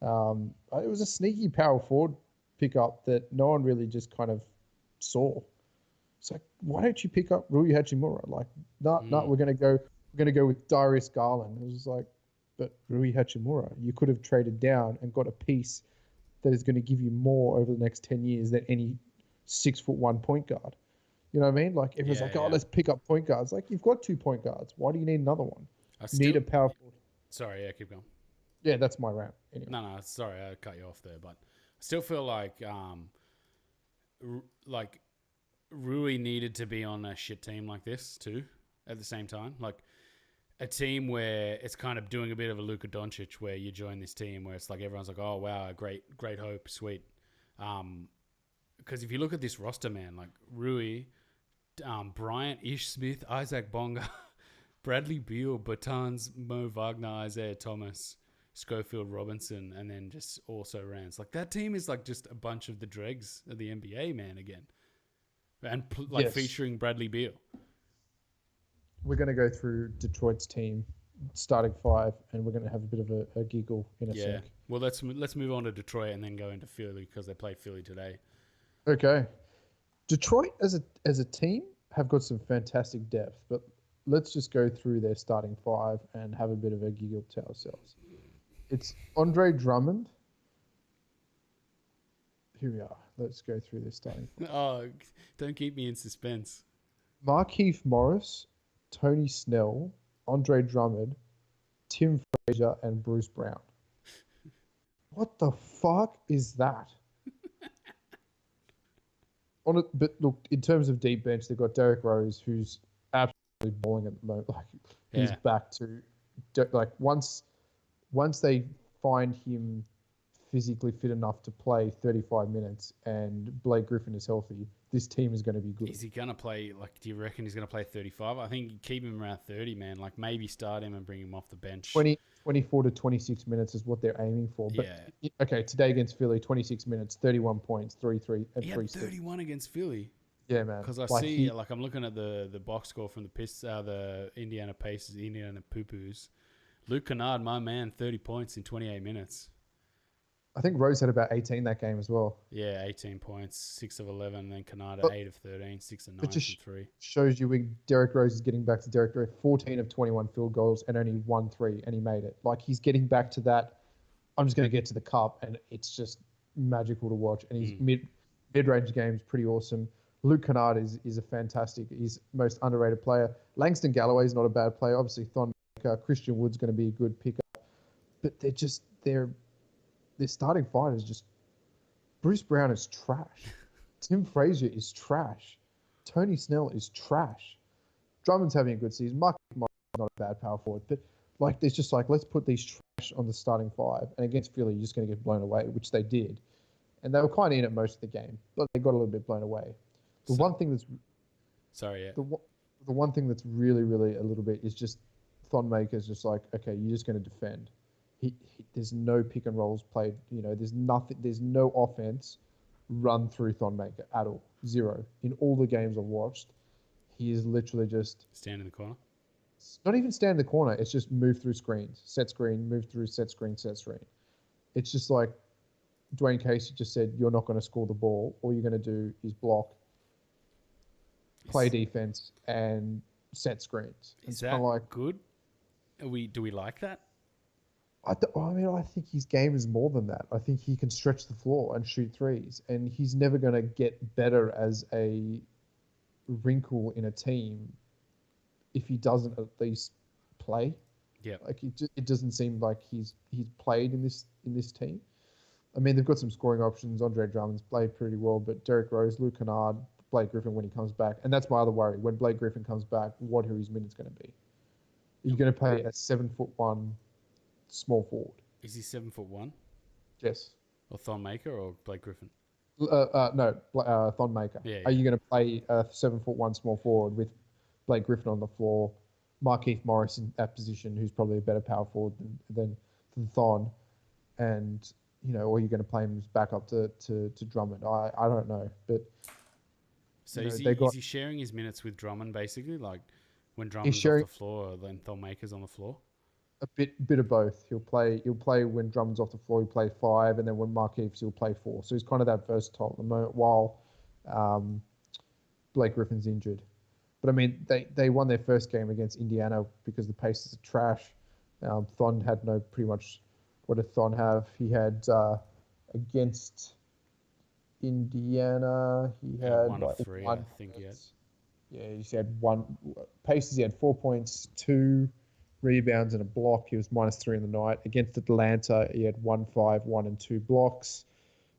It was a sneaky power forward pickup that no one really just kind of saw. It's like, why don't you pick up Rui Hachimura? Like, no, we're going to go with Darius Garland. It was just like, but Rui Hachimura, you could have traded down and got a piece that is going to give you more over the next 10 years than any 6'1" point guard. You know what I mean? Like, everyone's let's pick up point guards. Like, you've got 2 point guards. Why do you need another one? Need a power forward. Sorry, keep going. Yeah, that's my rant. Anyway. No, sorry, I cut you off there, but I still feel like Rui needed to be on a shit team like this too at the same time. Like a team where it's kind of doing a bit of a Luka Doncic where you join this team where it's like everyone's like, oh, wow, great hope, sweet. Because if you look at this roster, man, like Rui, Bryant, Ish Smith, Isaac Bonga, Bradley Beal, Bertans, Mo Wagner, Isaiah Thomas, Schofield Robinson, and then just also Rance. Like that team is like just a bunch of the dregs of the NBA, man, again. And featuring Bradley Beal. We're going to go through Detroit's team, starting 5, and we're going to have a bit of a giggle in a sec. Well, let's move on to Detroit and then go into Philly because they played Philly today. Okay. Detroit as a team have got some fantastic depth, but let's just go through their starting 5 and have a bit of a giggle to ourselves. It's Andre Drummond. Here we are. Let's go through this starting 5. Oh, don't keep me in suspense. Markieff Morris, Tony Snell, Andre Drummond, Tim Frazier, and Bruce Brown. What the fuck is that? But look, in terms of deep bench, they've got Derrick Rose, who's absolutely balling at the moment. Like he's back to like once they find him physically fit enough to play 35 minutes and Blake Griffin is healthy, this team is going to be good. Is he going to play, do you reckon he's going to play 35? I think you keep him around 30, man. Maybe start him and bring him off the bench. 24 to 26 minutes is what they're aiming for. But, okay, today against Philly, 26 minutes, 31 points, 3-3, and 3 steals. 31 against Philly. Yeah, man. Because I see, I'm looking at the box score from the Indiana Pacers, Indiana Poo-Poos. Luke Kennard, my man, 30 points in 28 minutes. I think Rose had about 18 that game as well. Yeah, 18 points, 6 of 11. Then Kennard at 8 of 13, 6 of 9 from 3. Shows you when Derrick Rose is getting back to Derrick Rose. 14 of 21 field goals and only 1 3, and he made it. He's getting back to that. I'm just going to get to the cup, and it's just magical to watch. And his mid-range game is pretty awesome. Luke Kennard is a fantastic. He's most underrated player. Langston Galloway is not a bad player. Obviously, Christian Wood's going to be a good pickup, but their starting five is just Bruce Brown is trash. Tim Frazier is trash. Tony Snell is trash. Drummond's having a good season. Mark is not a bad power forward, but there's just let's put these trash on the starting five, and against Philly, you're just going to get blown away, which they did, and they were kind of in it most of the game, but they got a little bit blown away. The one thing that's the one thing that's really, really a little bit is just Thon Maker's just okay, you're just going to defend. There's no pick and rolls played. There's nothing. There's no offense run through Thon Maker at all. Zero in all the games I've watched. He is literally just stand in the corner. Not even stand in the corner. It's just move through screens, set screen, move through, set screen, set screen. It's just like Dwayne Casey just said, you're not going to score the ball. All you're going to do is block, play defense, and set screens. Is that good? Do we like that? I think his game is more than that. I think he can stretch the floor and shoot threes, and he's never going to get better as a wrinkle in a team if he doesn't at least play. Yeah, it doesn't seem like he's played in this team. I mean, they've got some scoring options. Andre Drummond's played pretty well, but Derrick Rose, Luke Kennard, Blake Griffin when he comes back, and that's my other worry. When Blake Griffin comes back, what are his minutes going to be? You're going to play a 7'1" small forward. Is he 7'1"? Yes. Or Thon Maker or Blake Griffin? No, Thon Maker. Yeah. Are you going to play a 7'1" small forward with Blake Griffin on the floor, Markieff Morris in that position, who's probably a better power forward than Thon, and or are you going to play him back up to Drummond? I don't know, but so is he sharing his minutes with Drummond basically? When Drummond's off the floor, then Thon Maker's on the floor. A bit of both. He'll play when Drummond's off the floor. He'll play 5, and then when Markieff, he'll play 4. So he's kind of that versatile at the moment while Blake Griffin's injured. But I mean, they won their first game against Indiana because the Pacers are trash. Thon had pretty much. What did Thon have? He had against Indiana. He had 1 of 3. I think he had. Yeah, he had 1. Pacers, he had 4 points, 2 rebounds and a block. He was -3 in the night. Against Atlanta, he had 1-5, 1 and 2 blocks.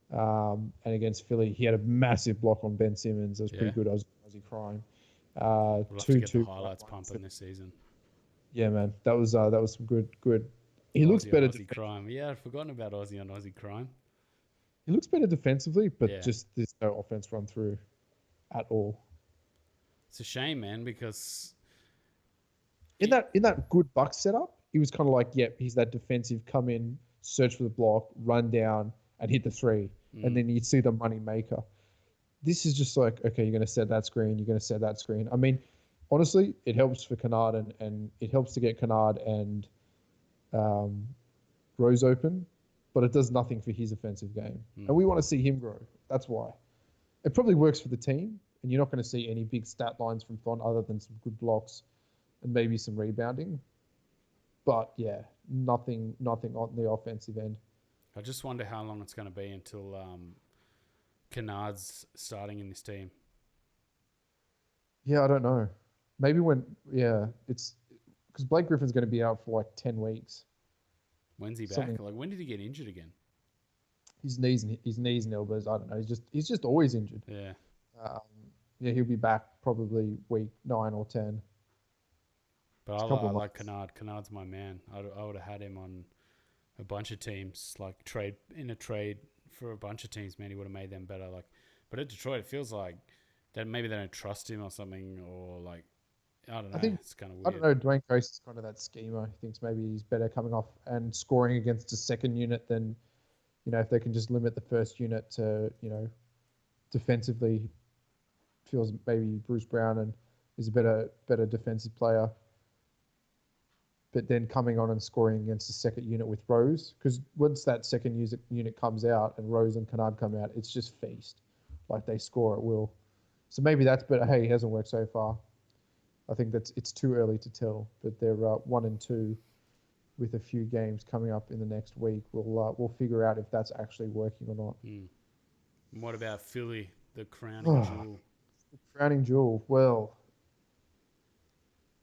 And against Philly, he had a massive block on Ben Simmons. That was pretty good. Aussie crime. We'll have to get the highlights pumping this season. Yeah, man, that was some good. He looks better. Aussie crime. Yeah, I'd forgotten about Aussie on Aussie crime. He looks better defensively, but just there's no offense run through at all. It's a shame, man, because in that good Bucks setup, he was kind of like, he's that defensive, come in, search for the block, run down, and hit the 3, and then you'd see the money maker. This is just okay, you're going to set that screen, you're going to set that screen. I mean, honestly, it helps for Kennard, and it helps to get Kennard and Rose open, but it does nothing for his offensive game. And we want to see him grow. That's why. It probably works for the team, and you're not going to see any big stat lines from Thon other than some good blocks and maybe some rebounding. But yeah, nothing on the offensive end. I just wonder how long it's going to be until Kennard's starting in this team. Yeah, I don't know. Maybe it's because Blake Griffin's going to be out for 10 weeks. When's he back? When did he get injured again? His knees and elbows. I don't know. He's just always injured. Yeah. He'll be back probably week 9 or 10. But I like Kennard. Kennard's my man. I would have had him on a bunch of teams, like trade for a bunch of teams, man, he would have made them better. Like, but at Detroit, it feels like that maybe they don't trust him or something, or like I don't I know. think It's kind of I weird. don't know. Dwayne Coase is kind of that schemer. He thinks maybe he's better coming off and scoring against a second unit than if they can just limit the first unit to defensively. Feels maybe Bruce Brown and is a better defensive player, but then coming on and scoring against the second unit with Rose, because once that second unit comes out and Rose and Kennard come out, it's just feast. Like they score at will. So maybe that's better. Hey, it hasn't worked so far. I think it's too early to tell, but they're 1-2 with a few games coming up in the next week. We'll figure out if that's actually working or not. Mm. And what about Philly, the crowning jewel? Crowning jewel. Well,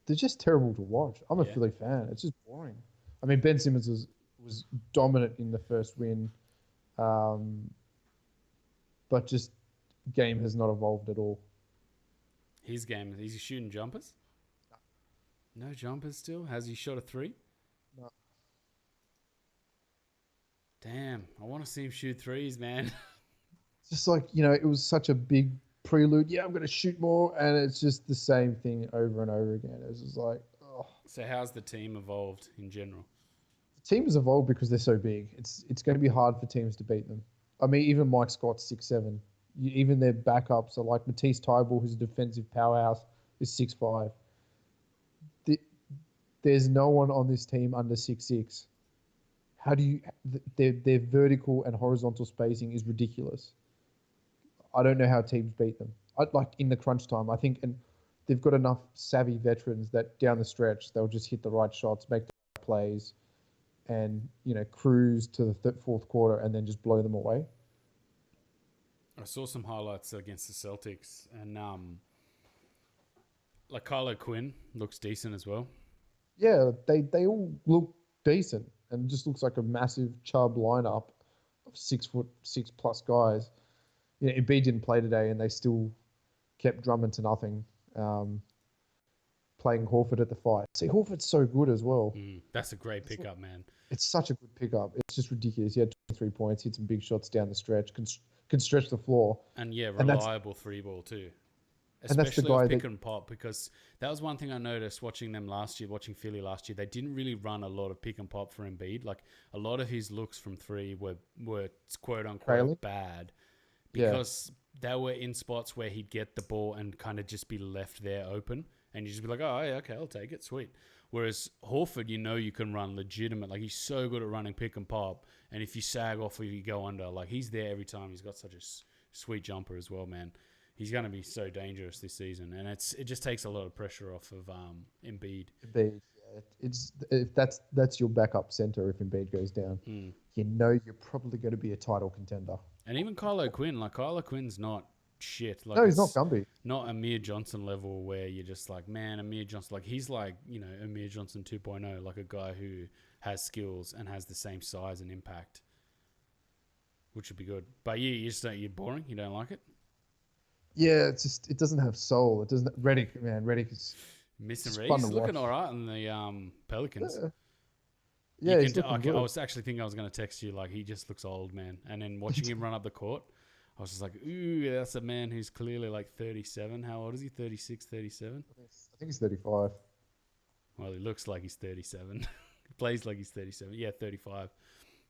they're just terrible to watch. I'm a Yeah. Philly fan. It's just boring. I mean, Ben Simmons was dominant in the first win, but just game has not evolved at all. His game, is he shooting jumpers? No jumpers still? Has he shot a three? No. Damn, I want to see him shoot threes, man. It's just like, it was such a big prelude. Yeah, I'm going to shoot more. And it's just the same thing over and over again. It's just like, oh. So how's the team evolved in general? The team has evolved because they're so big. It's going to be hard for teams to beat them. I mean, even Mike Scott's 6'7". Even their backups are like Matisse Thybulle, who's a defensive powerhouse, is 6'5". There's no one on this team under 6'6". How do you? Their vertical and horizontal spacing is ridiculous. I don't know how teams beat them. Like in the crunch time, I think, and they've got enough savvy veterans that down the stretch they'll just hit the right shots, make the right plays, and cruise to the fourth quarter and then just blow them away. I saw some highlights against the Celtics, and like Kylo Quinn looks decent as well. Yeah, they all look decent, and it just looks like a massive Chubb lineup of 6'6" guys. Embiid didn't play today, and they still kept Drummond to nothing. Playing Horford at the 5. See, Horford's so good as well. That's a great pickup, man. It's such a good pickup. It's just ridiculous. He had 23 points, hit some big shots down the stretch, can stretch the floor. And yeah, reliable three ball too. Especially with pick and pop, because that was one thing I noticed watching Philly last year. They didn't really run a lot of pick and pop for Embiid. Like a lot of his looks from three were quote unquote bad, because they were in spots where he'd get the ball and kind of just be left there open, and you just be like, oh yeah, okay, I'll take it, sweet. Whereas Horford, you can run legitimate. Like he's so good at running pick and pop, and if you sag off or you go under, like he's there every time. He's got such a sweet jumper as well, man. He's going to be so dangerous this season, and it just takes a lot of pressure off of Embiid. Embiid, if that's your backup center if Embiid goes down, you're probably going to be a title contender. And even Kylo Quinn's not shit. Like no, he's not Gumby. Not Amir Johnson level where you're just like, man, Amir Johnson. Like he's like Amir Johnson 2.0, like a guy who has skills and has the same size and impact, which would be good. But you're boring. You don't like it. Yeah, it doesn't have soul. It doesn't. Redick is missing. He's looking all right in the Pelicans. Yeah, I was actually thinking I was going to text you like he just looks old, man. And then watching him run up the court, I was just like, ooh, that's a man who's clearly like 37. How old is he? 36, 37? I think he's 35. Well, he looks like he's 37. He plays like he's 37. Yeah, 35.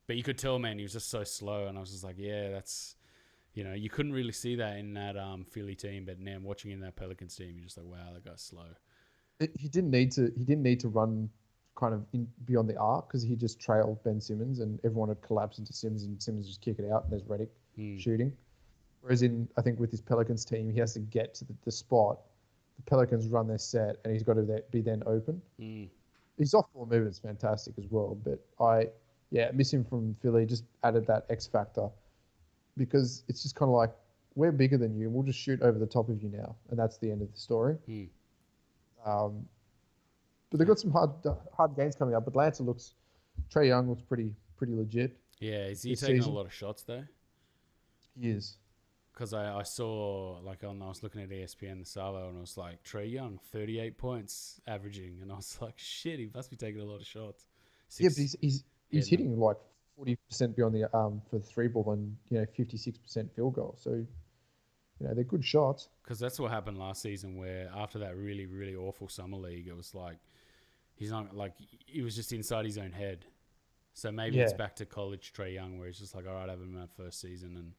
But you could tell, man, he was just so slow. And I was just like, yeah, that's... you couldn't really see that in that Philly team, but now watching in that Pelicans team, you're just like, wow, that guy's slow. He didn't need to run kind of beyond the arc because he just trailed Ben Simmons and everyone had collapsed into Simmons and Simmons just kick it out and there's Redick shooting. Whereas I think with his Pelicans team, he has to get to the spot. The Pelicans run their set and he's got to be then open. His off-ball movement's fantastic as well, but I miss him from Philly. Just added that X factor. Because it's just kind of like, we're bigger than you, and we'll just shoot over the top of you now. And that's the end of the story. But they've got some hard games coming up. But Trae Young looks pretty legit. Yeah, is he taking a lot of shots, though? He is. Because I saw, I was looking at ESPN, the Salo, and I was like, Trae Young, 38 points averaging. And I was like, shit, he must be taking a lot of shots. Yeah, but he's hitting like 40% beyond the for the three ball and 56% field goal. So they're good shots. Because that's what happened last season, where after that really, really awful summer league, it was like he's not like he was just inside his own head. So maybe it's back to college Trae Young, where he's just like, all right, having my first season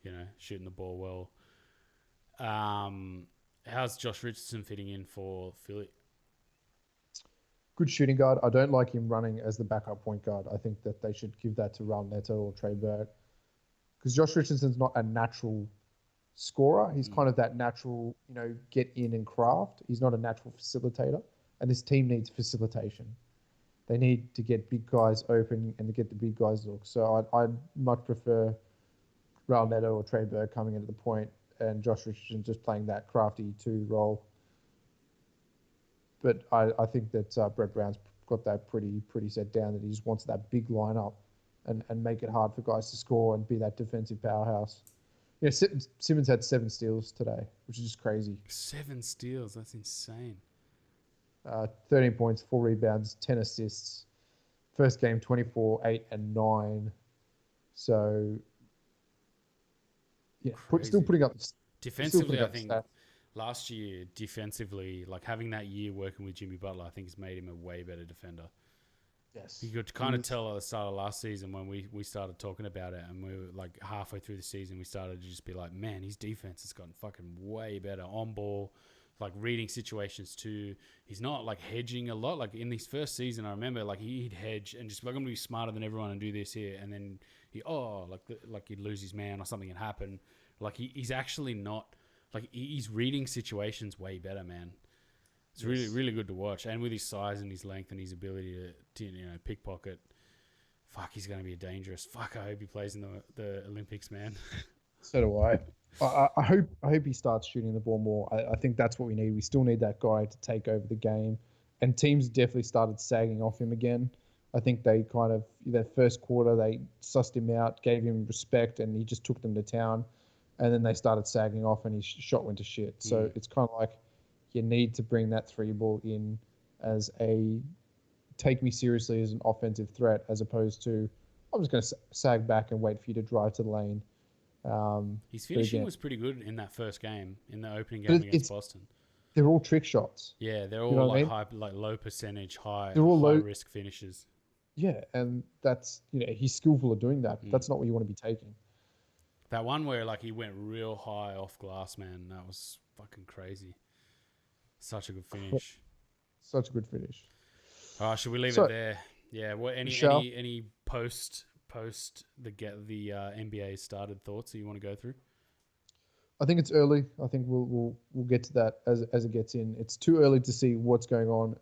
and shooting the ball well. How's Josh Richardson fitting in for Philly? Good shooting guard. I don't like him running as the backup point guard. I think that they should give that to Raul Neto or Trey Burke, because Josh Richardson's not a natural scorer. He's kind of that natural, get in and craft. He's not a natural facilitator, and this team needs facilitation. They need to get big guys open and to get the big guys look. So I'd much prefer Raul Neto or Trey Burke coming into the point and Josh Richardson just playing that crafty 2 role. But I think that Brett Brown's got that pretty set down, that he just wants that big lineup and make it hard for guys to score and be that defensive powerhouse. Simmons had 7 steals today, which is just crazy. 7 steals, that's insane. 13 points, 4 rebounds, 10 assists. First game, 24, 8, and 9. So, still putting up. Defensively, I think last year, defensively, like having that year working with Jimmy Butler, I think has made him a way better defender. Yes. You could kind of tell at the start of last season when we started talking about it, and we were like halfway through the season, we started to just be like, man, his defense has gotten fucking way better on ball, like reading situations too. He's not like hedging a lot. Like in his first season, I remember like he'd hedge and just be like, I'm gonna be smarter than everyone and do this here, and then he'd lose his man or something had happened. Like he's actually not like he's reading situations way better, man. It's really, really good to watch. And with his size and his length and his ability to pickpocket, he's going to be dangerous. I hope he plays in the Olympics, man. So do I. I hope he starts shooting the ball more. I think that's what we need. We still need that guy to take over the game. And teams definitely started sagging off him again. I think they kind of, that first quarter, they sussed him out, gave him respect, and he just took them to town. And then they started sagging off and his shot went to shit. So it's kind of like, you need to bring that 3 ball in as take me seriously as an offensive threat, as opposed to, I'm just going to sag back and wait for you to drive to the lane. His finishing was pretty good in that first game, in the opening game against Boston. They're all trick shots. Yeah, they're all high, like low percentage, high risk finishes. Yeah, and that's, he's skillful at doing that. That's not what you want to be taking. That one where like he went real high off glass, man, that was fucking crazy. Such a good finish. Such a good finish. All right, should we leave it there? Yeah. What any post the NBA started thoughts that you want to go through? I think it's early. I think we'll get to that as it gets in. It's too early to see what's going on.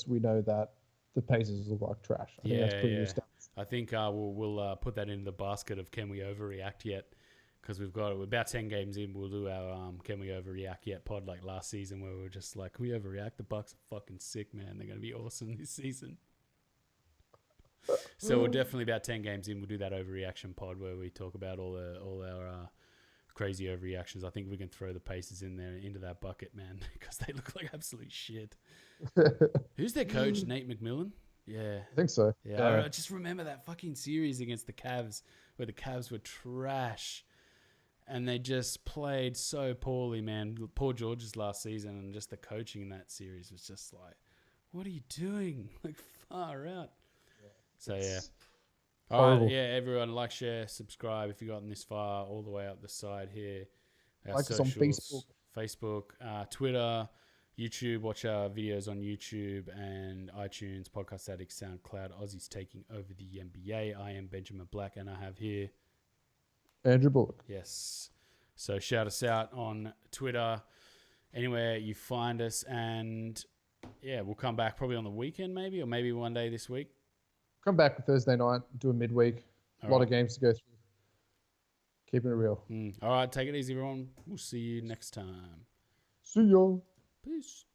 We know that the Pacers look like trash. I think that's pretty established. I think we'll put that into the basket of can we overreact yet? Because we're about 10 games in. We'll do our can we overreact yet pod like last season, where we were just like, can we overreact? The Bucks are fucking sick, man. They're going to be awesome this season. So we're definitely about 10 games in. We'll do that overreaction pod where we talk about all our crazy overreactions. I think we can throw the Pacers in there into that bucket, man, because they look like absolute shit. Who's their coach? Nate McMillan? Yeah. I think so. Yeah. I just remember that fucking series against the Cavs where the Cavs were trash. And they just played so poorly, man. Paul George's last season and just the coaching in that series was just like, what are you doing? Like, far out. Yeah. So, yeah. All right, yeah, everyone, like, share, subscribe if you've gotten this far, all the way up the side here. Our socials, us on Facebook, Twitter, YouTube. Watch our videos on YouTube and iTunes, Podcast Addict, SoundCloud. Aussies taking over the NBA. I am Benjamin Black, and I have here Andrew Bullock. Yes. So shout us out on Twitter, anywhere you find us. And yeah, we'll come back probably on the weekend maybe, or maybe one day this week. Come back Thursday night, do a midweek. A lot of games to go through. Keeping it real. All right. Take it easy, everyone. We'll see you next time. See y'all. Peace.